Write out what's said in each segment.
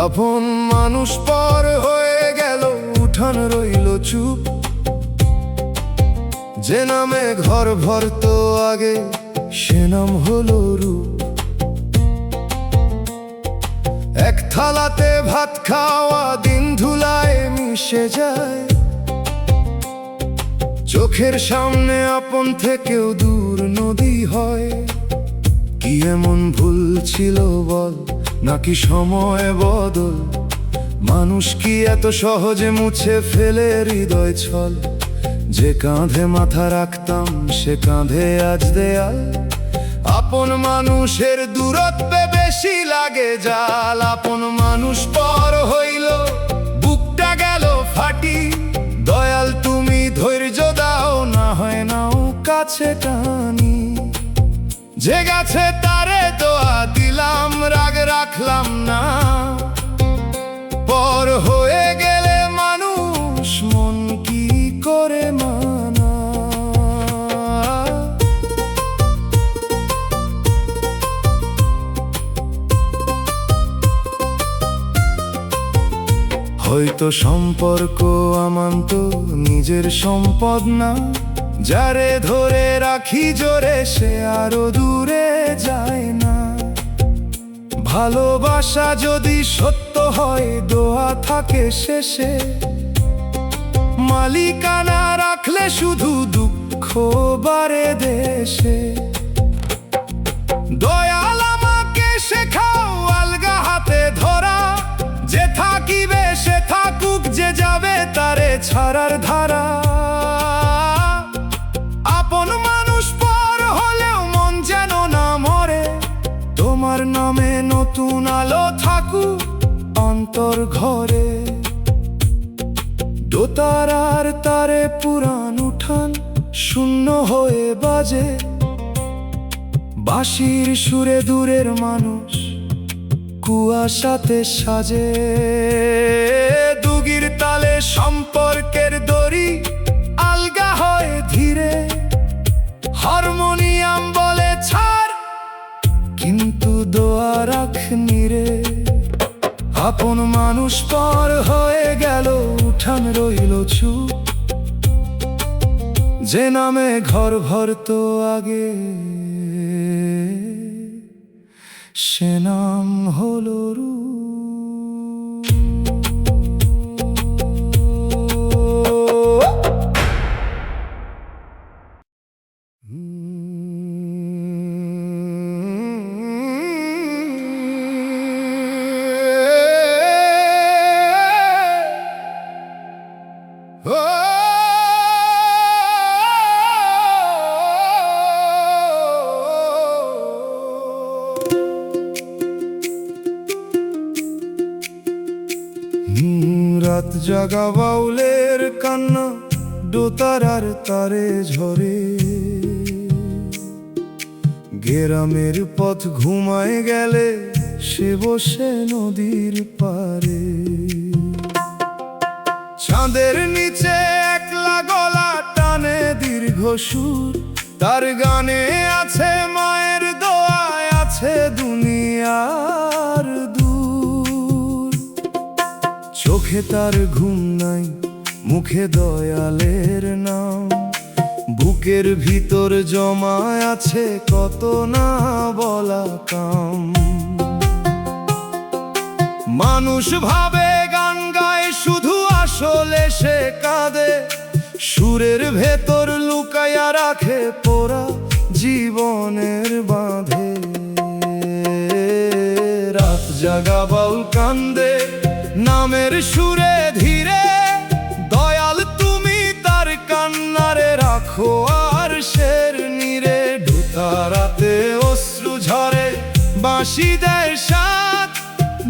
আপন মানুষ পর হয়ে গেল, উঠান রইল চুপ। যে নামে ঘর ভরত আগে, সে নাম হলো রূপ। এক থালাতে ভাত খাওয়া দিন ধুলায় মিশে যায়। চোখের সামনে আপন থেকেও দূর নদী হয়। কি এমন ভুল ছিল বল, নাকি সময় বদল? মানুষ কি এত সহজে মুছে ফেলে হৃদয় ছল? যে কাঁধে মাথা রাখতাম, সে কাঁধে আজ দেয়াল। আপন মানুষের দূরত্বে বেশি লাগে জাল। আপন মানুষ পর হইল, বুকটা গেল ফাটি। দয়াল তুমি ধৈর্য দাও, না হয় নাও কাছে টানি। যে গাছে তারে দোয়া দিলাম, রাগ রাখলাম না। পর হয়ে গেলে মানুষ মন কি করে মানা? হয়তো সম্পর্ক আমান্ত নিজের সম্পদ না। যারে ধরে রাখি জোরে, সে আরো দূরে যায় না। ভালোবাসা যদি সত্য হয়, দোয়া থাকে শেষে। মালিকানা রাখলে শুধু দুঃখ বাড়ে দেশে। দয়াল আমাকে শেখাও আলগা হাতে ধরা। যে থাকিবে সে থাকুক, যে যাবে তারে ছাড়ার ধারা। আপন মানুষ পর হলেও মন যেন না মরে। তোমার নামে নতুন আলো থাকুক অন্তর ঘরে। দোতারার তারে পুরান উঠান শূন্য হয়ে বাজে। বাঁশির সুরে দূরের মানুষ কুয়াশাতে সাজে। দুগির তালে সম্পর্কের দড়ি আলগা হয় ধীরে। হারমোনিয়াম বলে ছাড়, কিন্তু দোয়া রাখ নিরে। আপন মানুষ পর হয়ে গেল, উঠান রইল চুপ। যে নামে ঘর ভরত আগে, সে নাম হলো রূপ। রাত জাগা বাউলের কান্না, দোতারার তারে ঝরে। গ্রামের পথ ঘুমায় গেলে, সে বসে নদীর পারে। চাঁদের নিচে একলা গলা টানে দীর্ঘ সুর। তার গানে আছে মায়ের দোয়ায়, আছে দুনিয়ার দূর। চোখে তার ঘুম নাই, মুখে দয়ালের নাম। বুকের ভিতর জমা আছে কত না বলা কাম। মানুষ ভাবে গান গায় শুধু, আসলে সে কাঁদে। সুরের ভেতর লুকায়া রাখে পোড়া জীবনের বাঁধে। রাত জাগা বাউল কান্দে নামের সুরে ধীরে। দয়াল তুমি তার কান্নারে রাখো আর শের হাসি দেয় সাথ,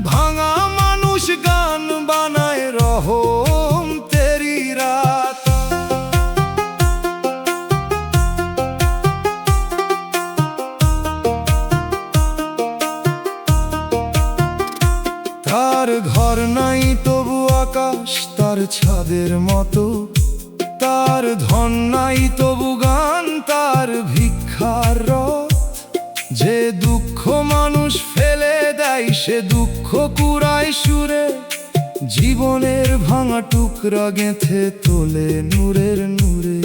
ভাঙা মানুষ গান বানায় রহম তেরি রাত। তার ঘর নাই তবু আকাশ তার ছাদের মতো, তার ধন নাই তবু গান তার ভিক্ষার রথ। যে দুঃখ মানুষ ফেলে দেয় সে দুঃখ কুড়ায় সুরে, জীবনের ভাঙা টুকরা গেঁথে তোলে নূরের নূরে।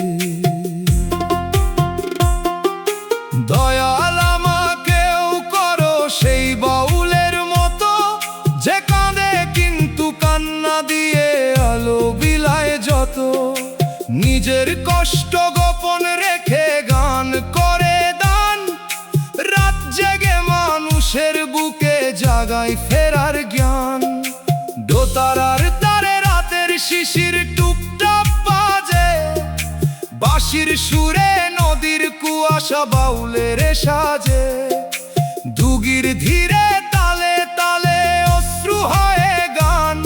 দয়াল আমাকেও করো সেই বাউলের মতো, যে কাঁদে কিন্তু কান্না দিয়ে আলো বিলায় যত। নিজের কষ্ট গোপন রেখে গান করে দান, রাত জেগে মানুষের বুকে জাগায় ফেরার জ্ঞান। দোতারার তারে রাতের শিশির টুপটাপ বাজে, বাঁশির সুরে নদীর কুয়াশা বাউলের সাজে। দুগির ধীরে তালে তালে অশ্রু হয়ে গান,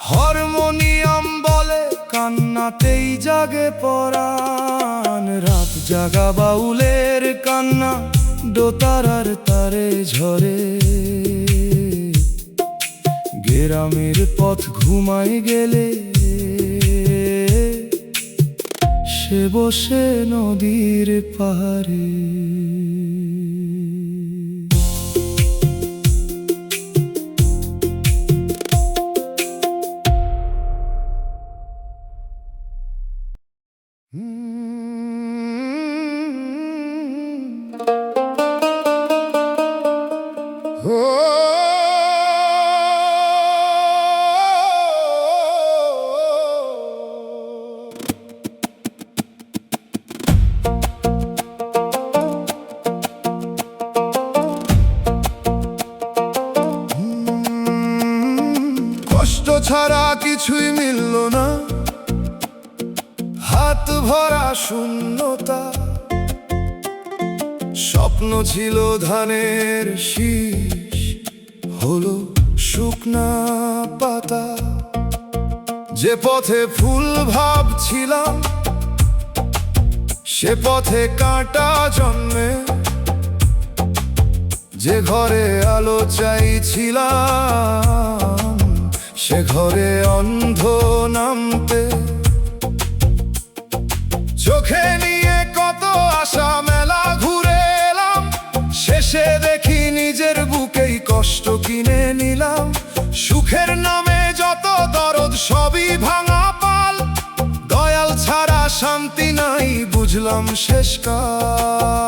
হারমোনিয়াম বলে কান্নাতেই জাগে পরাণ। রাত জাগা বাউলের কান্না দোতারার তারে ঝরে, গ্রামের পথ ঘুমায় গেলে সে বসে নদীর পাহাড়ে। কষ্ট ছাড়া কিছুই মিলল না, হাত ভরা শূন্যতা। স্বপ্ন ছিল ধানের শীষ, হলো শুকনা পাতা। যে পথে ফুল ভাবছিলাম সে পথে কাঁটা জন্মে। যে ঘরে আলো চাইছিলাম সে ঘরে অন্ধ নামতে। চোখে নিয়ে কত আশা মেলা ঘুরে এলাম, শেষে দেখি নিজের বুকেই কষ্ট কিনে নিলাম। সুখের নামে যত দরদ সবই ভাঙা পাল, দয়াল ছাড়া শান্তি নাই বুঝলাম শেষকাল।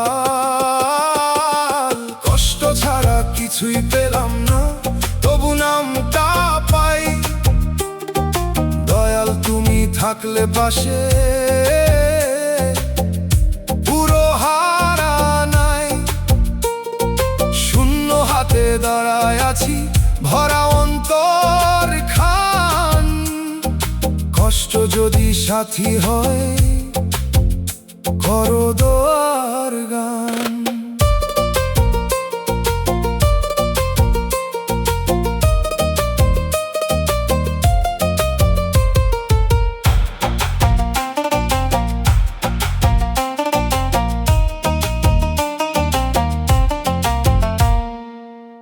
কষ্ট ছাড়া কিছুই পেলাম না তবু নামটা পাই, দয়াল তুমি থাকলে পাশে পুরো হারা নাই। শূন্য হাতে দাঁড়ায় আছি ভরা অন্তর খান, কষ্ট যদি সাথী হয় করো দোয়ার গান।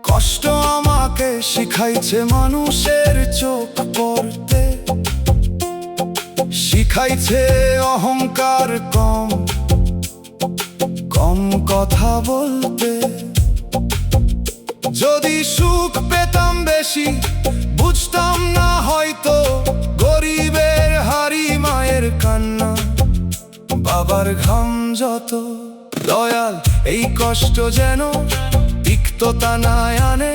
কষ্ট আমাকে শিখাইছে মানুষের চোখ পড়তে, শিখাইছে অহংকার কম কম কথা বলতে। যদি সুখ পেতাম বেশি বুঝতাম না হয়তো, গরিবের হারি মায়ের কান্না বাবার ঘাম যত। দয়াল এই কষ্ট যেন তিক্ততা না আনে,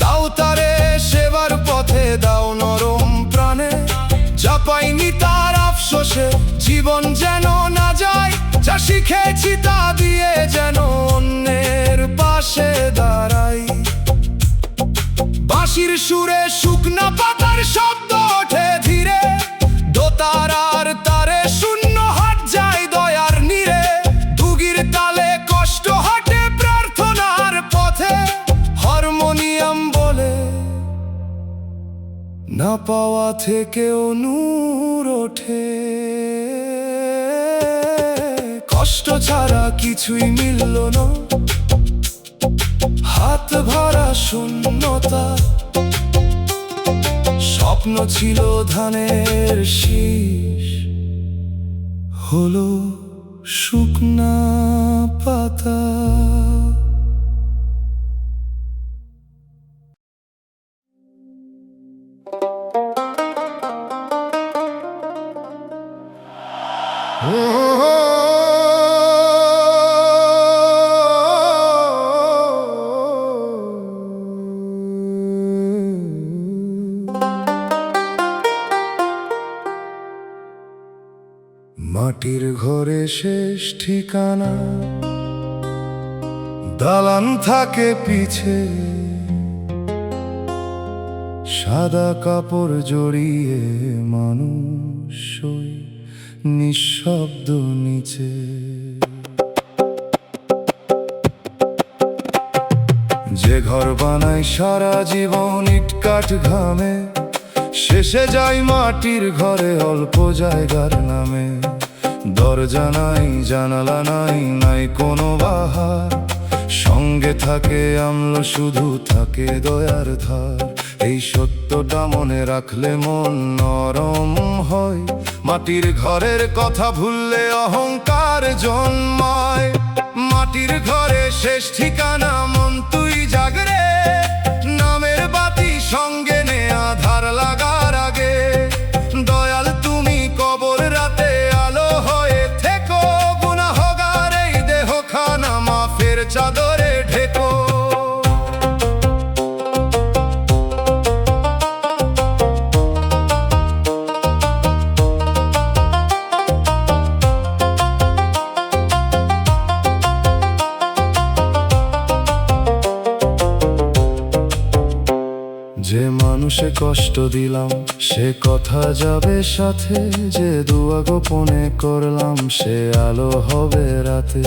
দাও তারে সেবার পথে দাও নরম প্রাণে। যা পাইনি তার আফসোসে জীবন যেন না যায়, যা শিখেছি তা দিয়ে যেন অন্যের পাশে দাঁড়াই। বাঁশির সুরে শুকনা পাতার শব্দ ওঠে ধীরে, দোতারার তারে শূন্য হাট যায় দয়ার নীরে। দুগির তালে কষ্ট হাটে প্রার্থনার পথে, না পাওয়া থেকেও নূর ওঠে। কষ্ট ছাড়া কিছুই মিলল না, হাত ভরা শূন্যতা। স্বপ্ন ছিল ধানের শীষ, হলো শুকনা পাতা। মাটির ঘরে শেষ ঠিকানা, দালান থাকে পিছে, সাদা কাপড় জড়িয়ে মানুষ নিঃশব্দ নিচে। যে ঘর বানায় সারা জীবন ইটকাঠ ঘামে, শেষে যায় মাটির ঘরে অল্প জায়গার নামে। দরজা নাই, জানালা নাই, নাই কোনো বাহার, সঙ্গে থাকে আম্ল, শুধু থাকে দয়ার ধার। এই সত্যটা মনে রাখলে মন নরম হয়, মাটির ঘরের কথা ভুললে অহংকার জন্মায়। মাটির ঘরে শেষ ঠিকানা, মন তুই জাগরে, নামের বাতি সঙ্গে নে আধার লাগার আগে। দয়াল তুমি কবর রাতে আলো হয়ে থেকো, গুনাহগার এই দেহখানা মাফের চাদরে ঢেকো। যে মানুষে কষ্ট দিলাম সে কথা যাবে সাথে, যে দুয়া গোপনে করলাম সে আলো হবে রাতে।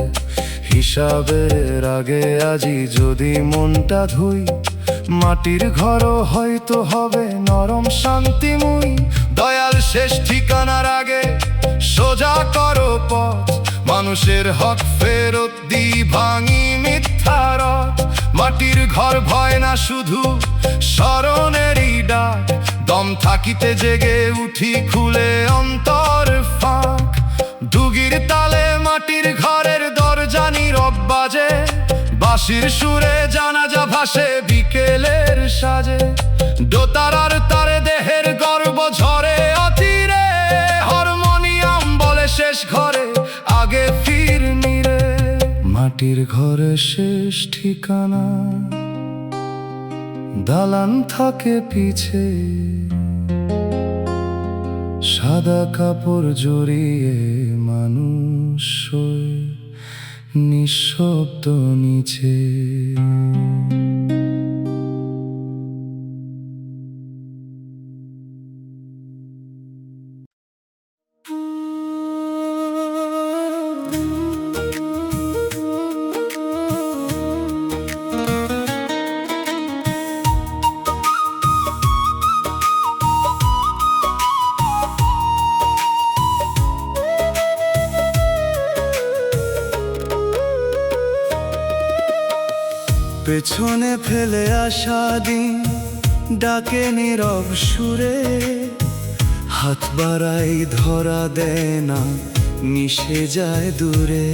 হিসাবের আগে আজই যদি মনটা ধুই, মাটির ঘরও হয়তো হবে নরম শান্তিময়ী। দয়াল শেষ ঠিকানার আগে সোজা করো পথ, মানুষের হক ফেরত দি ভাঙি মিথ্যার। মাটির ঘর ভয় না শুধু স্মরণেরই ডাক, দম থাকিতে জেগে উঠি খুলে অন্তর ফাঁক। ডুগির তালে মাটির ঘরের দরজা নীরব বাজে, বাঁশির সুরে জানাজা ভাসে বিকেলের সাজে। দোতারার তারে দেহের গর্ব ঝরে অচিরে, হারমোনিয়াম বলে শেষ ঘরে আগে ফিরনি রে। মাটির ঘরে শেষ ঠিকানা, দালান থাকে পিছে, সাদা কাপড় জড়িয়ে মানুষ নিঃশব্দ নিচে। পেছনে ফেলে আসা দিন ডাকে নীরব সুরে, হাত বাড়াই ধরা দেয় না, মিশে যায় দূরে।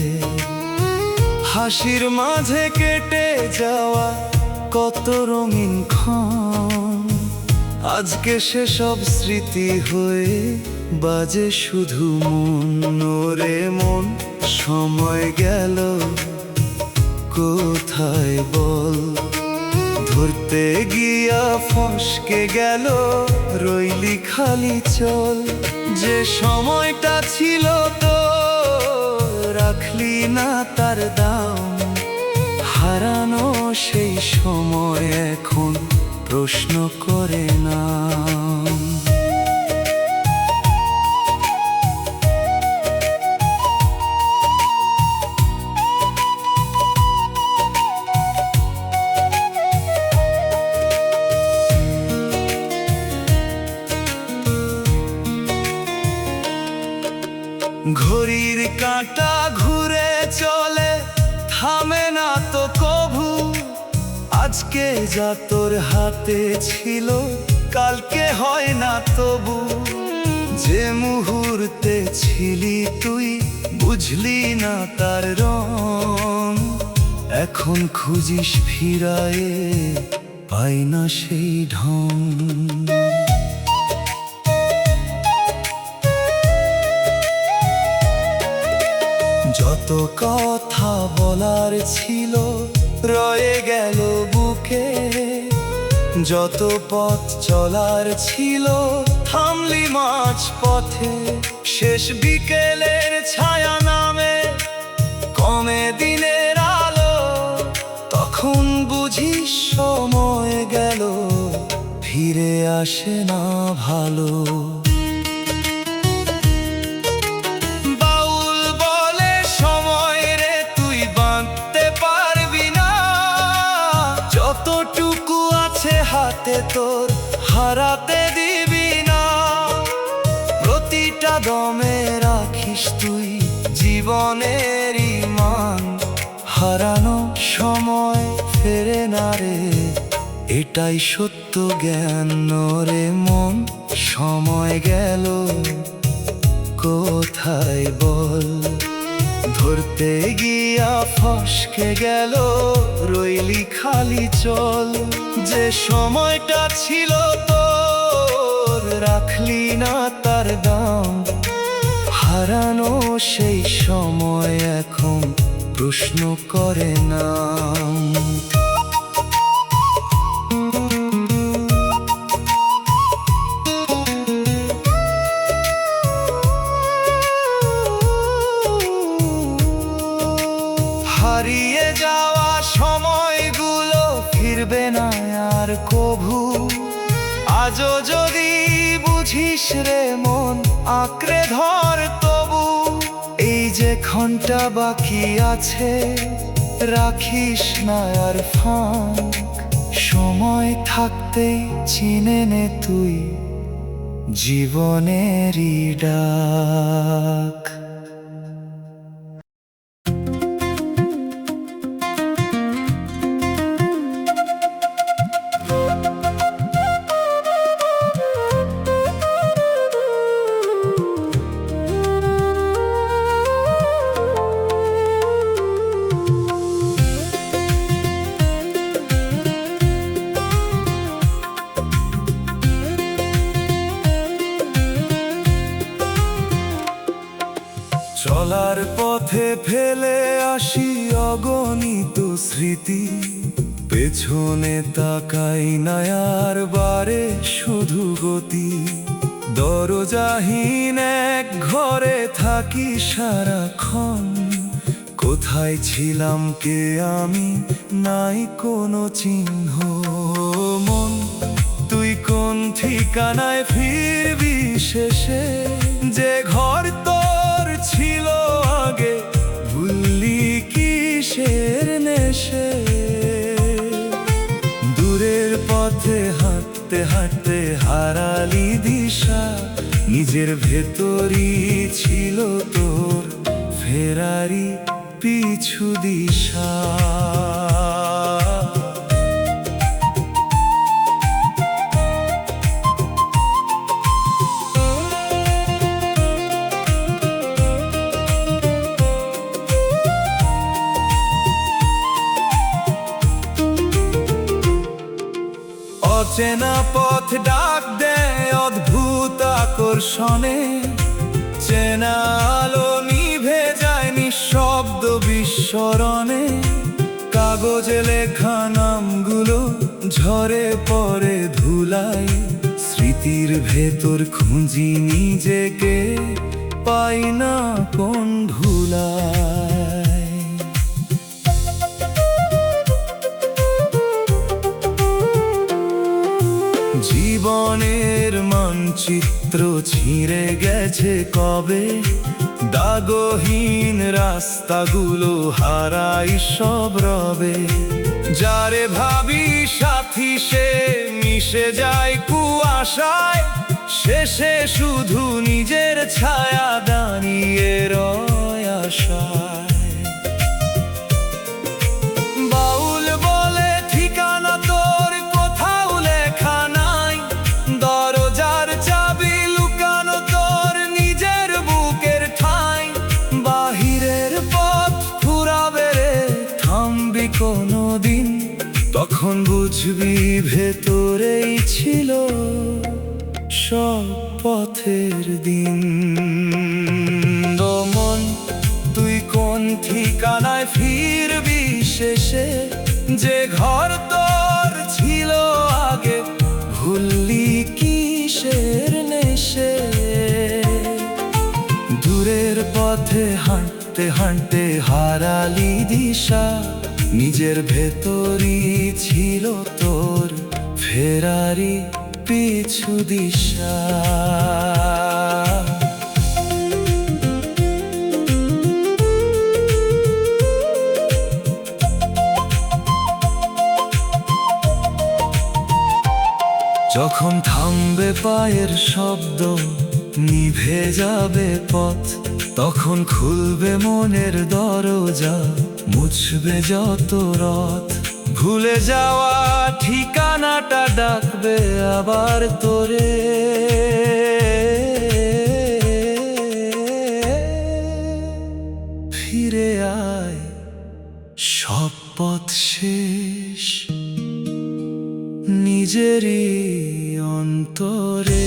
হাসির মাঝে কেটে যাওয়া কত রঙিন ক্ষণ, আজকে সেসব স্মৃতি হয়ে বাজে শুধু মন। ওরে মন, সময় গেল কোথায় বল, ধরতে গিয়া ফসকে গেল রইলি খালি চল। যে সময়টা ছিল তো রাখলি না তার দাম, হারানো সেই সময় এখন প্রশ্ন করে না। ঘুরে চলে, থামে না তো কভু। আজকে যা তোর হাতে ছিল, কালকে হয় না তবু। যে মুহূর্তে ছিলি তুই, বুঝলি না তার রং। এখন খুঁজিস ফিরায়ে, পাই না সেই ঢং। যত কথা বলার ছিল, রয়ে গেল বুকে। যত পথ চলার ছিল, থামলি মাঝ পথে। শেষ বিকেলের ছায়া নামে, কমে দিনের আলো। তখন বুঝিস সময় গেল, ফিরে আসে না ভালো। বাউল বলে সময় রে, তুই বাঁধতে পারবি না। যতটুকু আছে হাতে তোর, হারাতে দিবি না। প্রতিটা দমে রাখিস তুই জীবনের মান। হারানো সময় ফেরে না রে, এটাই সত্য জ্ঞান রে মন। সময় গেল কোথায় বল, ধরতে গিয়া ফসকে গেল, রইলি খালি চল। যে সময়টা ছিল তোর, রাখলি না তার দাম। হারানো সেই সময় এখন প্রশ্ন করে না। হারিয়ে যাওয়া সময়গুলো ফিরবে না আর কভু। আজও যদি বুঝিস রে মন, আঁকড়ে ধর তবু। এই যে ঘন্টা বাকি আছে, রাখিস না আর ফাঁক। সময় থাকতেই চিনে নে তুই জীবনেরই ডাক। চলার পথে ফেলে আসি অগণিত স্মৃতি। পেছনে তাকাই না আর বারে, শুধু গতি। দরজাহীন এক ঘরে থাকি সারাক্ষণ। কোথায় ছিলাম কে আমি, নাই কোনো চিহ্ন। মন তুই কোন ঠিকানায় ফিরবি শেষে? যে ঘর তোর ছিল আগে, ভুললি কিসের নেশে? দূরের পথে হাঁটতে হাঁটতে হারালি দিশা। নিজের ভেতরই ছিল তোর ফেরারি পিছু দিশা। অচেনা পথ ডাক দেয় অদ্ভুত আকর্ষণে। চেনা আলো নিভে যায় নিঃশব্দ বিস্মরণে। কাগজে লেখা নামগুলো ঝরে পড়ে ধুলায়। স্মৃতির ভেতর খুঁজি নিজেকে, পাই না কোন ধুলায়। জীবনের মানচিত্র ছিঁড়ে গেছে কবে। দাগহীন রাস্তাগুলো হারাই সব রবে। যারে ভাবি সাথী, সে মিশে যায় কুয়াশায়। শেষে শুধু নিজের ছায়া দাঁড়িয়ে রয় আশায়। বাউল বলে ঠিকানা তোর কোথাও লেখা নাই, দরজার চাবি লুকানো তোর নিজের বুকের ঠাঁই। বাহিরের পথ ফুরাবে রে, থামবি কোনোদিন, তখন বুঝবি ভেতরেই ছিল সব পথের দিন। মন তুই কোন ঠিকানায় ফিরবি শেষে, যে ঘর তোর ছিল আগে ভুললি কিসের নেশে। দূরের পথে হাঁটতে হাঁটতে হারালি দিশা, নিজের ভেতরই ছিল তোর ফেরারি পিছু দিশা। যখন থামবে পায়ের শব্দ, নিভে যাবে পথ, তখন খুলবে মনের দরজা, মুছবে যত রথ। ভুলে যাওয়া ঠিকানাটা ডাকবে আবার তোরে, ফিরে আয় সব পথ শেষ নিজেরই অন্তরে।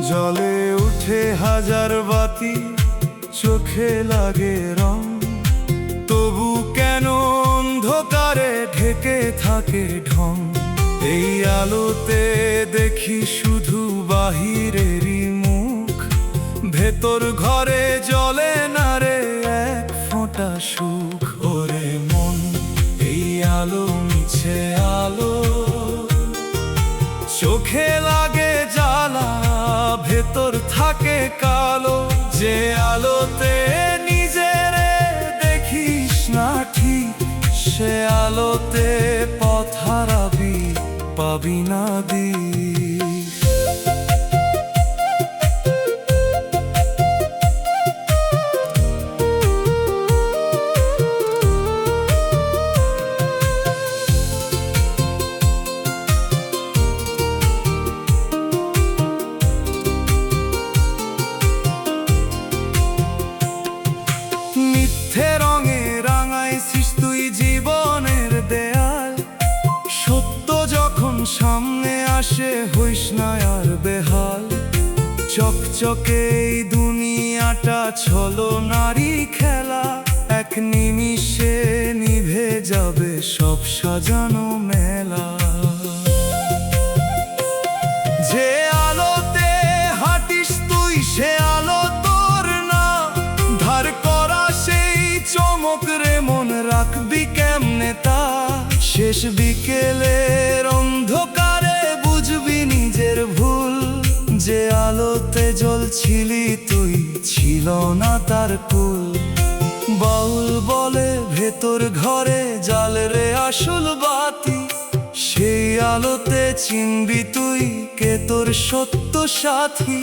জলে উঠে হাজার বাতি, চোখে লাগে রং, তবু কেন অন্ধকারে ঢেকে থাকে ঢং। এই আলোতে দেখি শুধু বাহিরেরই মুখ, ভেতর ঘরে জ্বলে না রে এক ফোঁটা সুখ। ওরে মন এই আলো মিছে আলো, চোখে লাগে জ্বালা, ভেতর থাকে কালো। যে আলোতে নিজেরে দেখিস না ঠিক, সে আলোতে পথ হারাবি, পাবি না দিক। মিথ্যে রঙে রাঙাইছিস তুই জীবনের দেয়াল, সত্য যখন সামনে আসে হইস না আর বেহাল। চকচকে এই দুনিয়াটা ছলনারই খেলা, এক নিমিষে নিভে যাবে সব সাজানো মেলা। যে আলোতে হাঁটিস তুই সে আলো তোর না, ধার করা সেই চমক রে মন রাখবি কেমনে তা। শেষ বিকেলের অন্ধকারে বুঝবি নিজের ভুল, যে আলোতে জ্বলছিলি তুই ছিল না তার কুল। বাউল বলে ভেতর ঘরে জ্বালে রে আসল বাতি, সেই আলোতে চিনবি তুই কে তোর সত্য সাথী।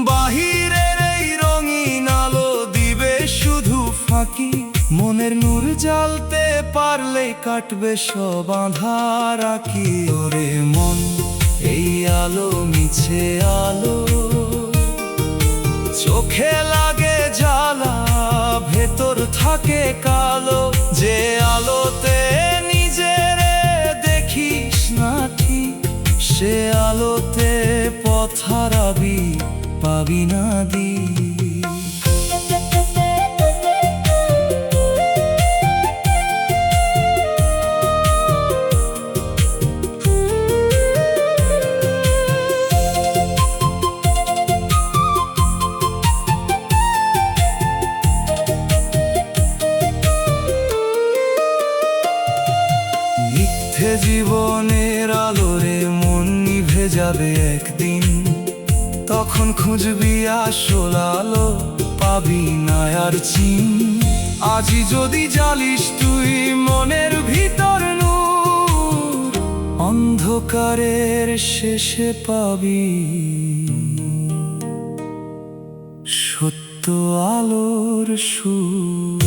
বাহিরের এই রঙিন আলো দিবে শুধু ফাঁকি, মনের নূর জ্বালতে পারলে কাটবে সব আঁধার আঁকি। ওরে মন এই আলো মিছে আলো, চোখে লাগে জ্বালা, ভেতর থাকে কালো। যে আলোতে নিজেরে দেখিস না ঠিক, সে আলোতে পথ হারাবি, পাবি না দিক। যাবে একদিন, তখন খুঁজবি আসল আলো, পাবি না আর চিন। আজই যদি জ্বালিস তুই মনের ভিতর নূর, অন্ধকারের শেষে পাবি সত্য আলোর সুর।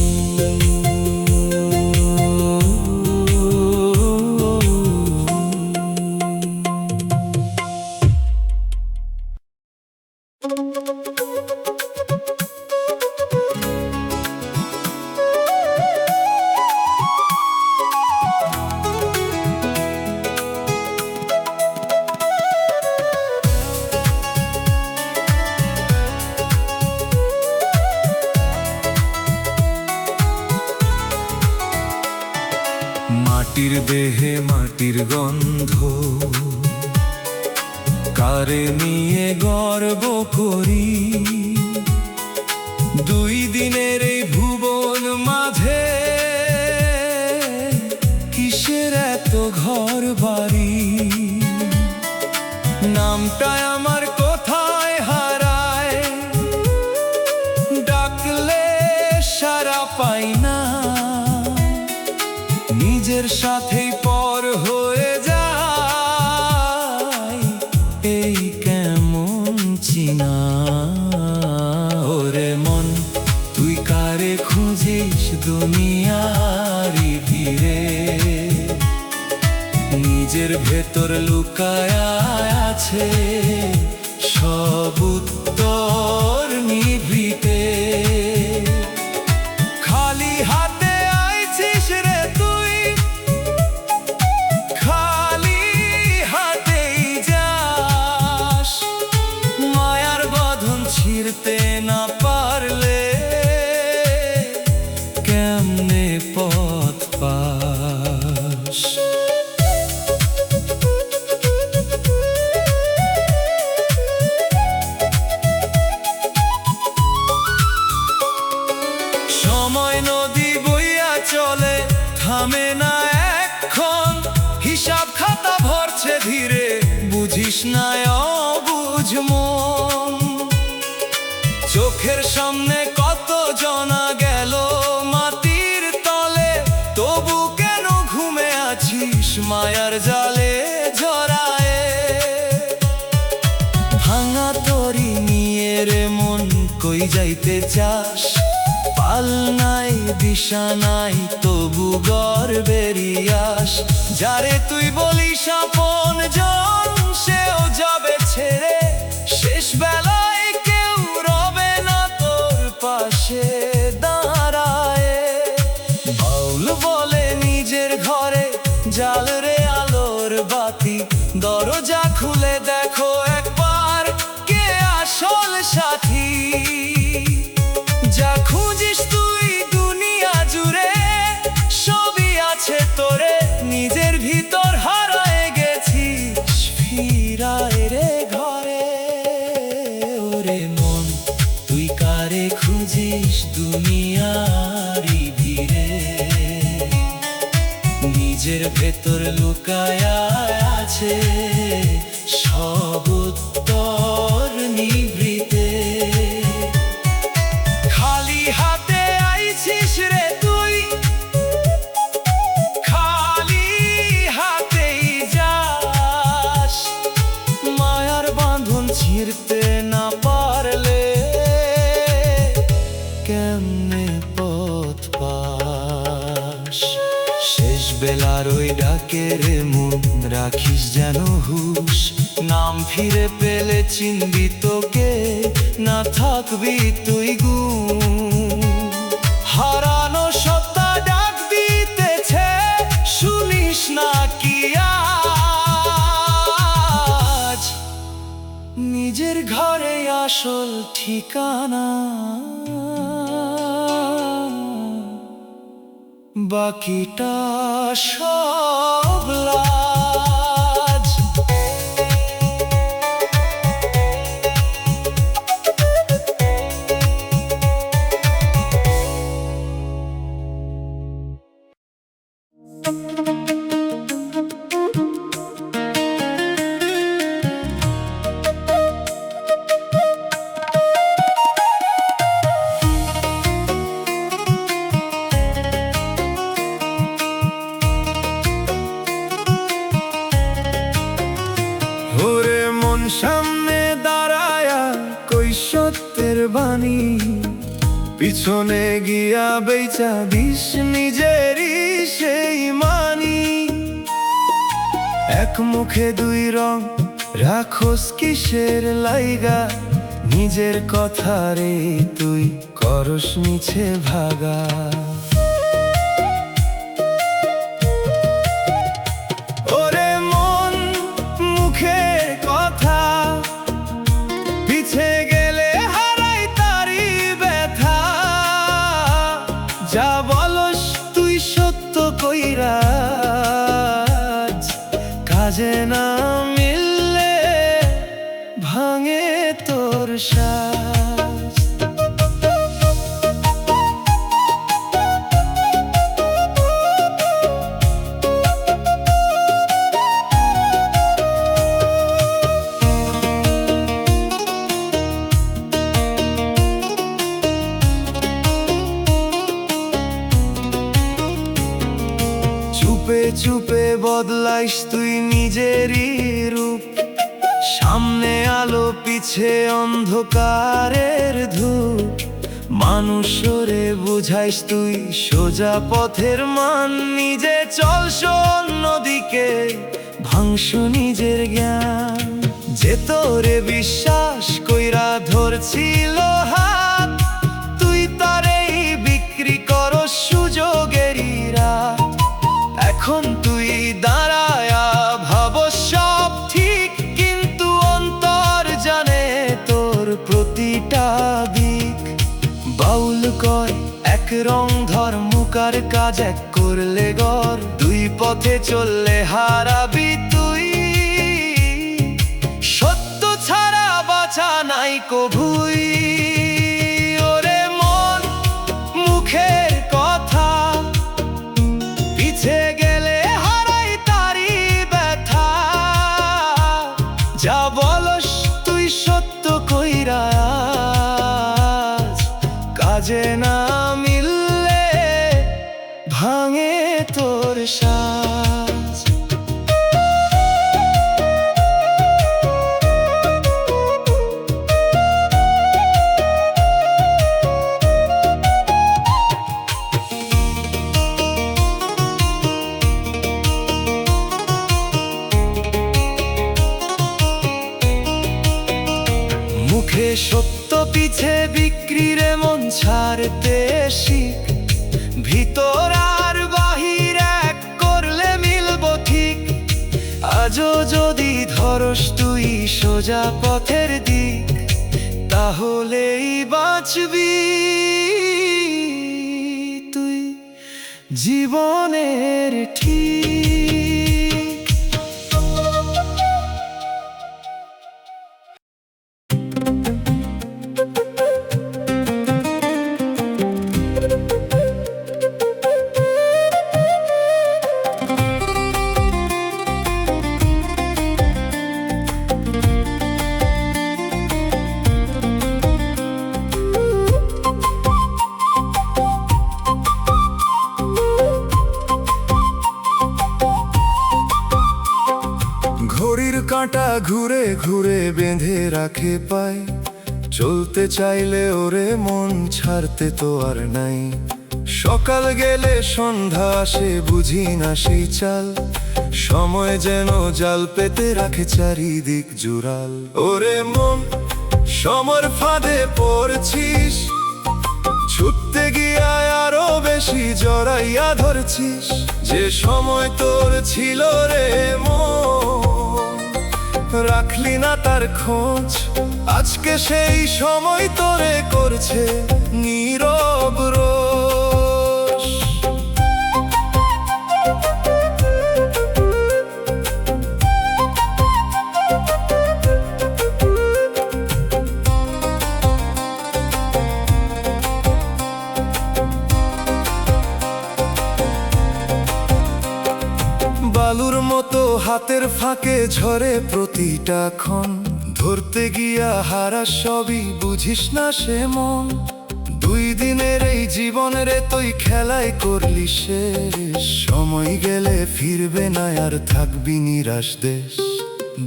মাটির দেহে মাটির গন্ধ, কারে নিয়ে গর্ব করি। দুই দিনের এই ভুবন মাঝে কিসের এত ঘর বাড়ি। নামটা আমার কোথায় হারায়, ডাকলে সারা পাই না। নিজের সাথেই পর হয়ে যায়, এই কেমন চিনা। ওরে মন, তুই কারে খুঁজিস দুনিয়ারি ভিড়ে। নিজের ভেতর লুকায় আছে সব উত্তর নিভৃতে। খালি হাতে আইছিস রে তুই, খালি হাতেই যাস। মায়ার বাঁধন ছিঁড়তে না পারলে কেমনে পথ পাস। সময় নদী বইয়া চলে, থামে না এখন। হিসাব খাতা ভরছে ধীরে, বুঝিস না অবুঝ মন। চোখের সামনে কত জনা গেল মাটির তলে, তবু কেন ঘুমে আছিস মায়ার জালে জড়ায়ে। ভাঙা তরি নিয়ে রে মন কই যাইতে চাস। পাল নাই দিশা নাই তবু গর্বেরই আস। যারে তুই বলিস আপন জন, সেও যাবে ছেড়ে। শেষ বেলায় কেউ রবে না তোর পাশে দাঁড়ায়। বাউল বলে নিজের ঘরে জাল রে আলোর বাতি। দরজা খুলে দেখো একবার কে আসল সাথী। যা খুঁজিস তুই দুনিয়া জুড়ে, সবই আছে তোরে নিজের ভিতর হারায় গেছিস। ফিরায় রে ঘরে। ওরে মন, তুই কারে খুঁজিস দুনিয়ারি ভিড়ে। নিজের ভেতর লুকায় আছে সব উত্তর নিভৃতে। খালি হাতে আইছিস রে তুই, খালি হাতেই যাস। মায়ার বাঁধন ছিঁড়তে না পারলে কেমনে পথ পাস। শেষ বেলার ওই ডাকে রে মন রাখিস যেন হুঁশ। নাম ফিরে পেলে চিনবি তোকে, না থাকবি তুই গুম। হারানো সত্তা ডাক দিতেছে, শুনিস না কি আজ। নিজের ঘরে আসল ঠিকানা, বাকিটা সব লাজ। পিছনে গিয়া বেচা দিস নিজেরই সেই মানি। এক মুখে দুই রং রাখোস কিসের লাইগা, নিজের কথা রে তুই করস মিছে ভাগা। ওরে মন মুখের কথা, পিছে গেলে হারাই তারি ব্যথা। যা বলস তুই সত্য কইরা, কাজে না মিললে ভাঙে তোর শ্বাস। চুপে চুপে বদলাইস তুই নিজেরই রূপ, সামনে আলো পিছে অন্ধকারের ধূপ। মানুষরে বুঝাইস তুই সোজা পথের মান, নিজে চলস অন্যদিকে ভাঙস নিজের জ্ঞান। যে তোরে বিশ্বাস কইরা ধরছিল হাত, তুই তারেই বিক্রি করস সুযোগেরই রাত। এখন তুই দাঁড়ায়া ভাবস সব ঠিক, কিন্তু অন্তর জানে তোর প্রতিটা দিক। বাউল কয় এক রং ধর্মকার কাজ এক করলে গর, দুই পথে চললে হারাবি তুই। সত্য ছাড়া বাঁচা নাই কভুই। ওরে মন মুখের কথা, পিছে গেলে হারাই তারি ব্যথা। যা বলস তুই সত্য কইরা, কাজে না মিললে ভাঙে তোর শ্বাস। মুখে সত্য পিছে বিক্রির মন ছাড়তে শিখ, ভিতর আর বাহির এক করলে মিলব ঠিক। আজও যদি ধরস তুই সোজা পথের দিক, তাহলেই বাঁচবি তুই জীবনের ঠিক। ঘড়ির কাঁটা ঘুরে ঘুরে বেঁধে রাখে পায়, চলতে চাইলে ওরে মন ছাড়তে তো আর নাই। সকাল গেলে সন্ধ্যা আসে বুঝি না সেই চাল, সময় যেন জাল পেতে রাখে চারিদিক জুড়াল। ওরে মন সমর ফাঁদে পড়ছিস, ছুটতে গিয়া আরো বেশি জড়াইয়া ধরছিস। যে সময় তোর ছিল রে মন, রাখলি না তার খোঁজ। আজকে সেই সময় তোরে করছে নীরব রোষ। বালুর মতো হাতের ফাঁকে ঝরে প্রতিটা ক্ষণ, ধরতে গিয়া হারা সবই বুঝিস না সে মন। দুই দিনের এই জীবন রে তুই খেলায় করলি শেষ, সময় গেলে ফিরবে না আর থাকবি নিরাশ দেশ।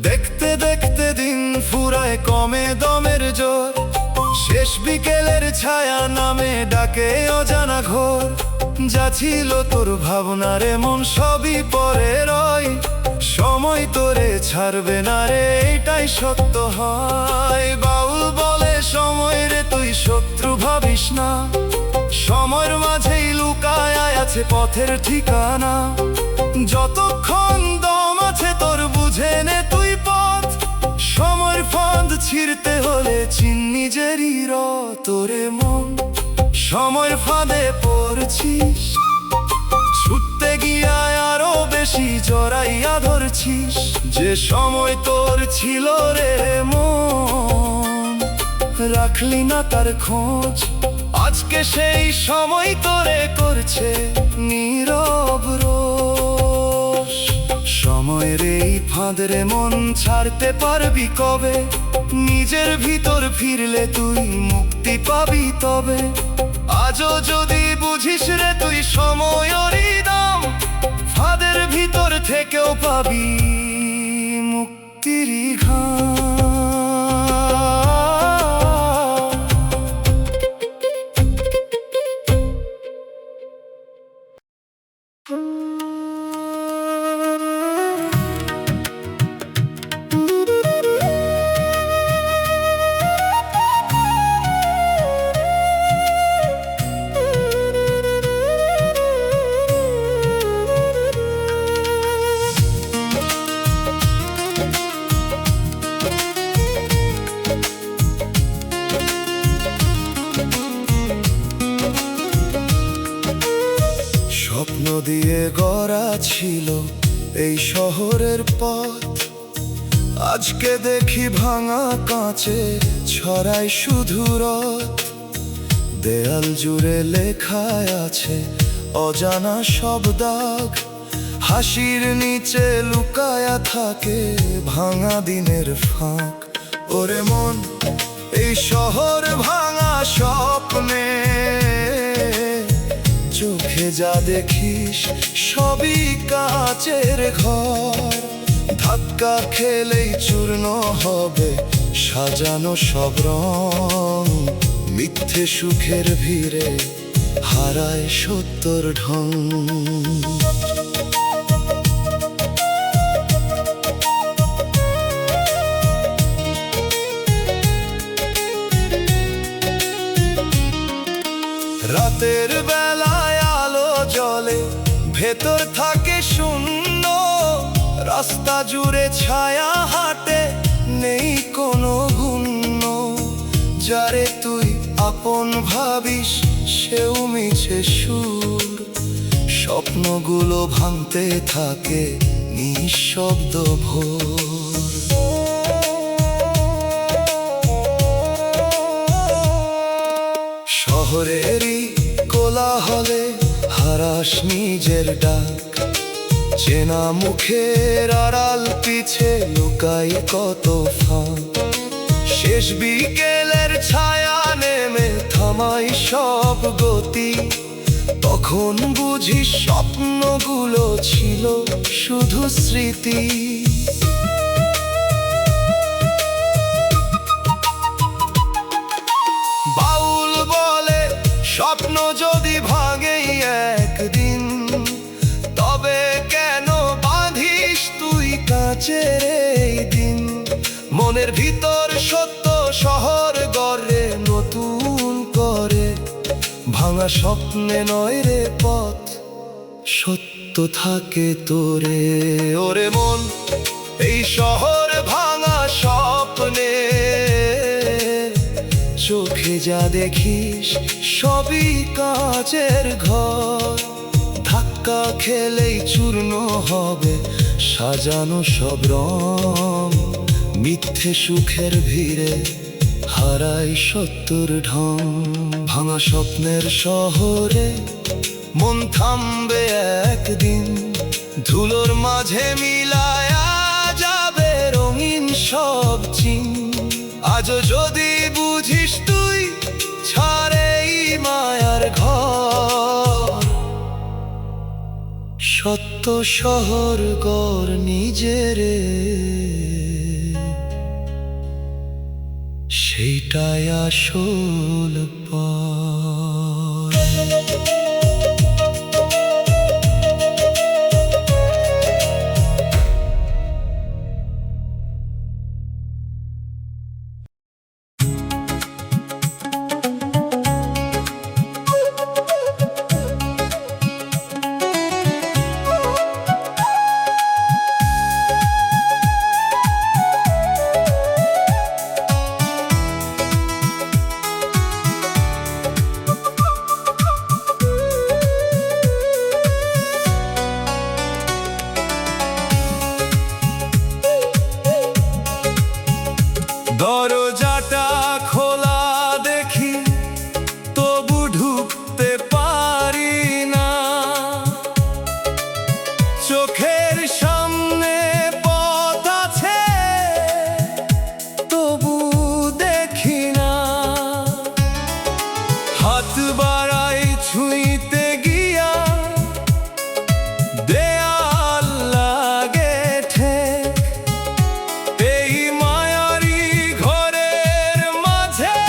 দেখতে দেখতে দিন ফুরায় কমে দমের জোর, শেষ শেষ বিকেলের ছায়া নামে ডাকে অজানা ঘোর, যা ছিল তোর ভাবনার এমন সবই পরে রয়। সময় তোরে ছাড়বে না রে, এটাই সত্য হয়। বাউল বলে সময় রে তুই শত্রু ভাবিস না, সময়ের মাঝেই লুকায় আছে পথের ঠিকানা। যতক্ষণ দম আছে তোর বুঝে নে তুই পথ, সময়ের ফাঁদ ছিঁড়তে হলে চিন নিজেরই তোরে মন। সময়ের ফাঁদে পড়ছিস, ছুটতে গিয়া আরো বেশি জড়াইয়া ধরছিস। যে সময় তোর ছিল রে মন, রাখলি না তার খোঁজ, আজকে সেই সময় তোরে করছে নীরব রোষ। সময়ের এই ফাঁদরে মন ছাড়তে পারবি কবে, নিজের ভিতর ফিরলে তুই মুক্তি পাবি তবে। আজও যদি বুঝিস রে তুই সময়েরই দাম, ফাঁদের ভিতর থেকেও পাবি মুক্তির ঘাম। স্বপ্ন দিয়ে গড়া ছিল এই শহরের পথ, আজকে দেখি ভাঙা কাঁচে ছড়াই শুধু রথ। দেয়াল জুড়ে লেখায় আছে অজানা সব দাগ, হাসির নিচে লুকায়া থাকে ভাঙা দিনের ফাঁক। ওরে মন, এই শহর ভাঙা স্বপ্নে, চোখে যা দেখিস সবই কাচের ঘর। ধাক্কা খেলেই চূর্ণ হবে সাজানো সব রং, মিথ্যে সুখের ভিড়ে হারায় সত্যর ঢং। রাতের বেলায় আলো জ্বলে, ভেতর থাকে শূন্য, রাস্তা জুড়ে ছায়া হাঁটে, নেই কোনো গুণ্য। যারে তুই আপন ভাবিস সেও মিছে সুর, স্বপ্নগুলো ভাঙতে থাকে নিঃশব্দ ভোর। শহরেরই কোলাহলে হারাস নিজের ডাক, চেনা মুখের আড়াল পিছে লুকাই কত ফাঁক। শেষ বিকেলের ছায়া নেমে থামাই সব গতি, তখন বুঝি স্বপ্নগুলো ছিল শুধু স্মৃতি। বাউল বলে স্বপ্ন যদি ভাঙে একদিন, তবে কেন বাঁধিস তুই কাঁচের এই দিন। মনের ভিতর সত্য শহর গড়ে নতুন করে, ভাঙা স্বপ্নে নয় রে পথ, সত্য থাকে তোরে। ওরে মন, এই শহর ভাঙা স্বপ্নে, চোখে যা দেখিস সবই কাচের ঘর। ধাক্কা খেলেই চূর্ণ হবে সাজানো সব রং, মিথ্যে সুখের ভিড়ে হারাই সত্যর ঢং। ভাঙা স্বপ্নের শহরে মন থামবে একদিন, ধুলোর মাঝে মিলায়া যাবে রঙিন সব চিন। আজও যদি বুঝিস তুই ছাড়ে মায়ার ঘর, সত্য শহর গড় নিজেরে, সেইটা দিশায় আসল পথ। দরজাটা খোলা দেখি, তবু ঢুকতে পারি না। চোখের সামনে পথ আছে, তবু দেখি না। হাত বাড়াই ছুঁইতে গিয়া, দেয়াল লাগে ঠেক। এই মায়ারি ঘরের মাঝে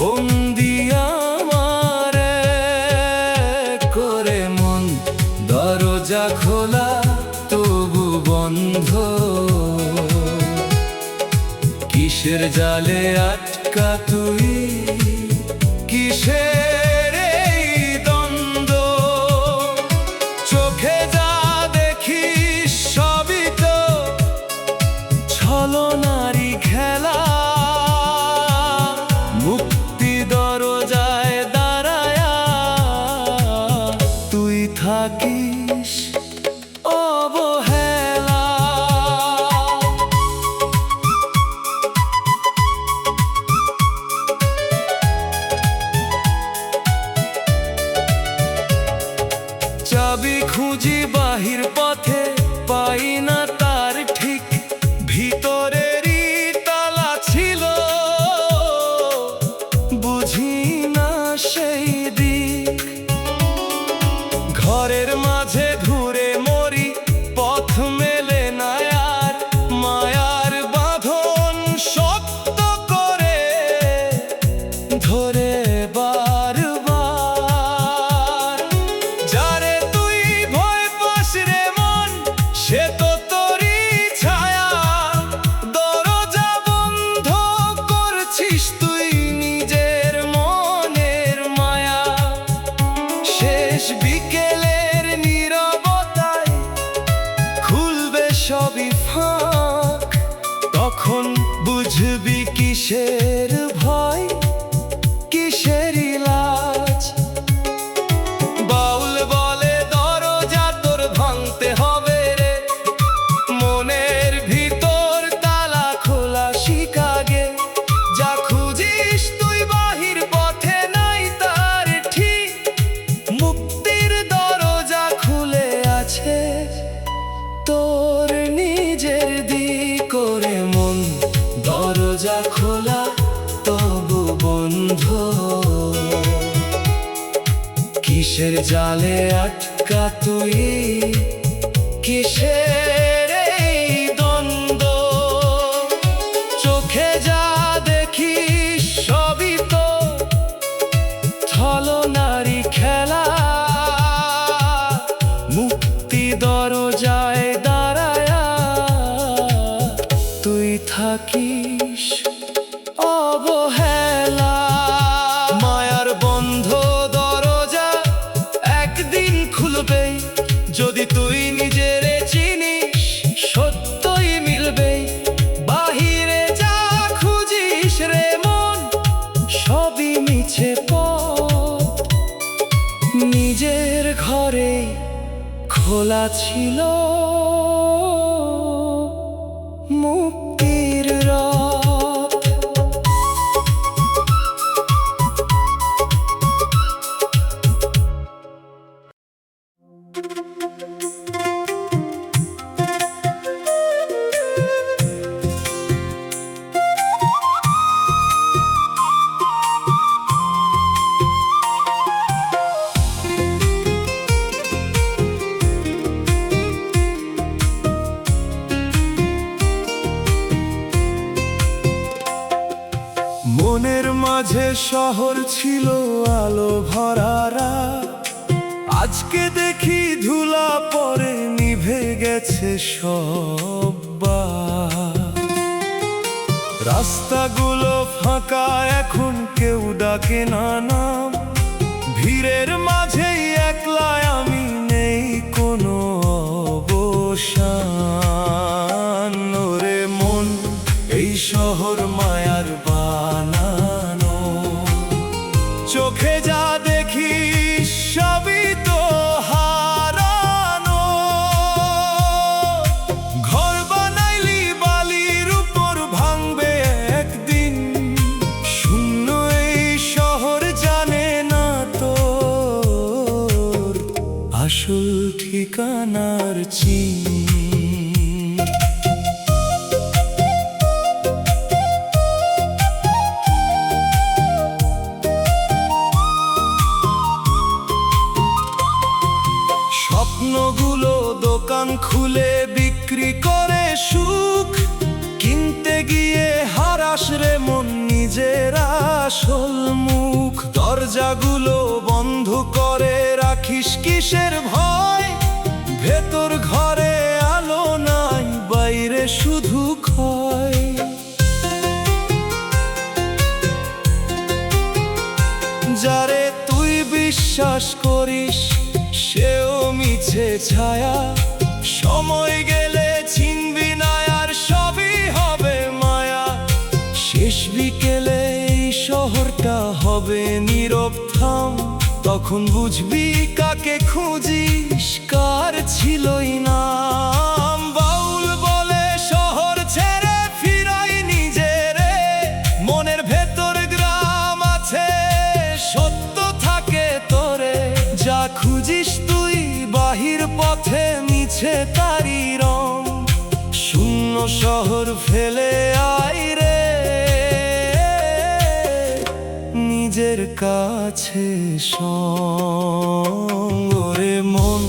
বন্দি আমার করে মন। দরজা খোলা তবু বন্ধ, কিসের জালে আটকা তুই, কিসের এই দ্বন্দ্ব। চোখে যা দেখি সবই তো ছলনারই খেলা। মুক্তি দরজায় দাঁড়ায়া তুই থাকিস অবহেলা। চাবি খুঁজি বাহির পথে, পাই না তার ঠিক। ভিতরেরই তালা ছিল, বুঝি না সেই দিক। ঘরের মাঝে ঘুরে মরি, পথ মেলে না আর। মায়ার বাঁধন শক্ত করে ধরে বারবার। যারে তুই ভয় পাস রে মন, সে তো তোরই ছায়া। দরজা বন্ধ করছিস তুই নিজের মনের মায়া। শেষ বিকেলের নীরবতায় খুলবে সবই ফাঁক। তখন বুঝবি কিসের ভয়, কিসেরই লাজ। বাউল বলে দরজা তোর ভাঙতে হবে রে, মনের ভিতর তালা খোলা শিকাগে। যা খুঁজিস তুই বাহির পথে নাই তার ঠিক। মুক্তির দরজা খুলে আছে তোর নিজের দিক করে মন। দরজা খোলা তবু বন্ধ, কিসের জালে আটকা তুই, কিসের এই দ্বন্দ্ব। চোখে যা দেখি সবই তো ছলনারই খেলা। মুক্তি দরজায় দাঁড়ায়া তুই থাকিস অবহেলা। মায়ার বন্ধ দরজা একদিন খুলবে, যদি তুই নিজের চিনিস সত্যই মিলবে। বাহিরে যা খুঁজিস রে মন, সবই মিছে পথ। নিজের ঘরে খোলা ছিল মুক্তির রথ। শহর ছিল আলো ভরা রাত, আজকে দেখি ধুলা পরে নিভে গেছে সব বাত। রাস্তাগুলো ফাঁকা, এখন কেউ ডাকে না নাম, ভিড়ের মাঝেই একলা আমি, নেই কোনো অবসান। ওরে মন, এই শহর মায়ার বানানো, চোখে যা দেখি সবই তো হারানো। ঘর বানাইলি বালির উপর, ভাঙবে একদিন, শূন্য এই শহর জানে না তোর আসল ঠিকানার চিন। স্বপ্নগুলো দোকান খুলে বিক্রি করে সুখ, কিনতে গিয়ে হারাস রে মন নিজের আসল মুখ। দরজাগুলো বন্ধ করে রাখিস কিসের ভয়, ভেতর ঘরে আলো নাই, বাইরে শুধু ক্ষয়। যারে তুই বিশ্বাস করিস সেও মিছে ছায়া, সময় গেলে চিনবি না আর সবই হবে মায়া। শেষ বিকেলে এই শহরটা হবে নীরব থাম, তখন বুঝবি কাকে খুঁজিস, কার ছিলই নাম। বাউল বলে শহর ছেড়ে ফিরাই নিজেরে, মনের ভেতর গ্রাম আছে, সত্য থাকে তোরে। যা খুঁজিস তুই বাহির পথে, মিছে তারি রং, শূন্য শহর ফেলে আয় রে নিজের কাছে সঙ্গ। ওরে মন,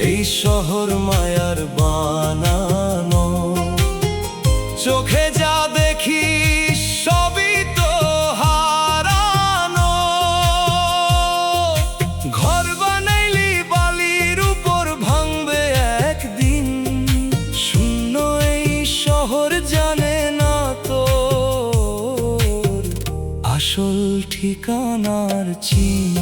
এই শহর মায়ার বানানো, চোখে যা দেখি সবই তো হারানো। ঘর বানাইলি বালির উপর, ভাঙবে একদিন, শূন্য এই শহর জানে না তোর আসল ঠিকানার চিন।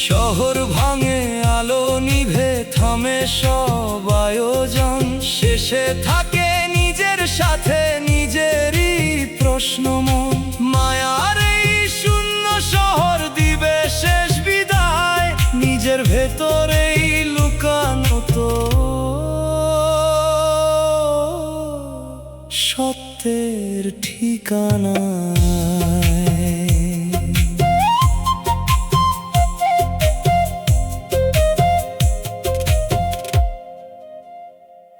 শহর ভাঙে, আলো নিভে, থামে সব আয়োজন, শেষে থাকে নিজের সাথে নিজেরই প্রশ্ন মন। মায়ার এই শূন্য শহর দিবে শেষ বিদায়, নিজের ভেতরেই লুকানো তো সত্যের ঠিকানা।